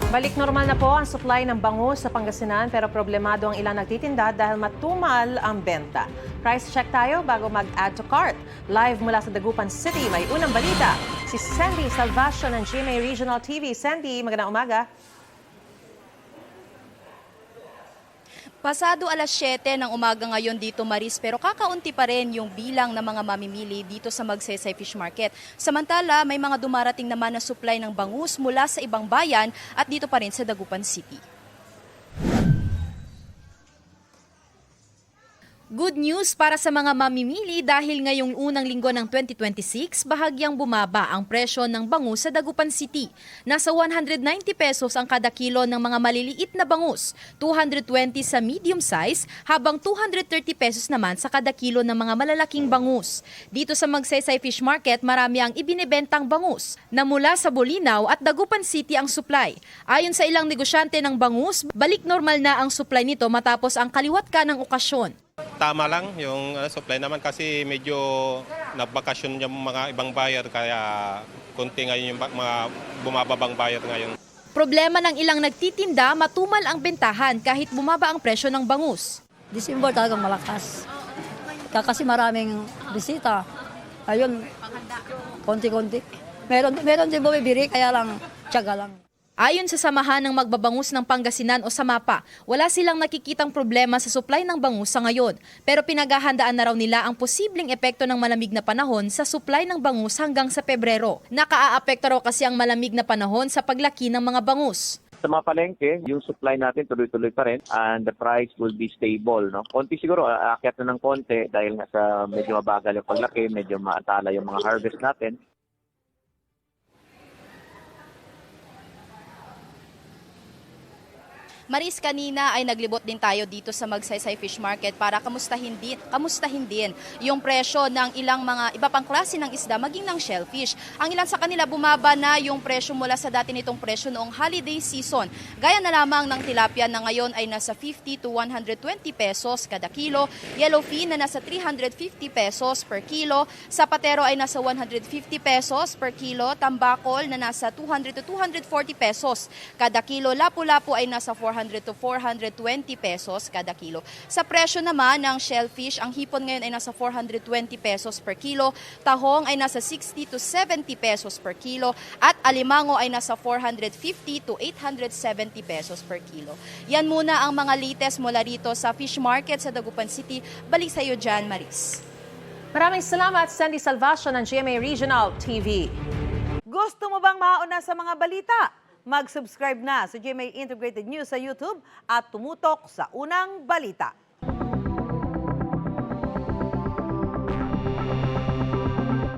Balik normal na po ang supply ng bangus sa Pangasinan pero problemado ang ilang nagtitinda dahil matumal ang benta. Price check tayo bago mag-add to cart. Live mula sa Dagupan City, may unang balita. Si Sandy Salvacion ng GMA Regional TV. Sandy, magandang umaga. Pasado alas 7 ng umaga ngayon dito, Maris, pero kakaunti pa rin yung bilang ng mga mamimili dito sa Magsaysay Fish Market. Samantala, may mga dumarating naman na supply ng bangus mula sa ibang bayan at dito pa rin sa Dagupan City. Good news para sa mga mamimili dahil ngayong unang linggo ng 2026, bahagyang bumaba ang presyo ng bangus sa Dagupan City. Nasa 190 pesos ang kada kilo ng mga maliliit na bangus, 220 sa medium size, habang 230 pesos naman sa kada kilo ng mga malalaking bangus. Dito sa Magsaysay Fish Market, marami ang ibinebentang bangus na mula sa Bolinao at Dagupan City ang supply. Ayon sa ilang negosyante ng bangus, balik normal na ang supply nito matapos ang kaliwat ka ng okasyon. Tama lang yung supply naman kasi medyo nagbakasyon yung mga ibang buyer kaya konti ngayon yung mga bumababang buyer ngayon. Problema ng ilang nagtitinda, matumal ang bentahan kahit bumaba ang presyo ng bangus. December talagang malakas. Kasi maraming bisita. Ayun, konti-konti. Meron din bumibili, kaya lang, tiyaga lang. Ayon sa Samahan ng Magbabangus ng Pangasinan o SAMAPA, wala silang nakikitang problema sa supply ng bangus sa ngayon. Pero pinaghahandaan na raw nila ang posibleng epekto ng malamig na panahon sa supply ng bangus hanggang sa Pebrero. Nakaaapekto raw kasi ang malamig na panahon sa paglaki ng mga bangus. Sa mga palengke, yung supply natin tuloy-tuloy pa rin and the price will be stable. No? Konti siguro, aakyat na ng konti dahil nga sa medyo mabagal yung paglaki, medyo maatala yung mga harvest natin. Maris, kanina ay naglibot din tayo dito sa Magsaysay Fish Market para kamustahin din yung presyo ng ilang mga iba pang klase ng isda maging ng shellfish. Ang ilan sa kanila bumaba na yung presyo mula sa dati nitong presyo noong holiday season. Gaya na lamang ng tilapia na ngayon ay nasa 50 to 120 pesos kada kilo, yellowfin na nasa 350 pesos per kilo, sapatero ay nasa 150 pesos per kilo, tambakol na nasa 200 to 240 pesos kada kilo, lapu-lapu ay nasa 400 to 420 pesos kada kilo. Sa presyo naman ng shellfish, ang hipon ngayon ay nasa 420 pesos per kilo, tahong ay nasa 60 to 70 pesos per kilo, at alimango ay nasa 450 to 870 pesos per kilo. Yan muna ang mga latest mula rito sa Fish Market sa Dagupan City. Balik sa iyo dyan, Maris. Maraming salamat, Sandy Salvacion ng GMA Regional TV. Gusto mo bang mauna sa mga balita? Mag-subscribe na sa GMA Integrated News sa YouTube at tumutok sa unang balita.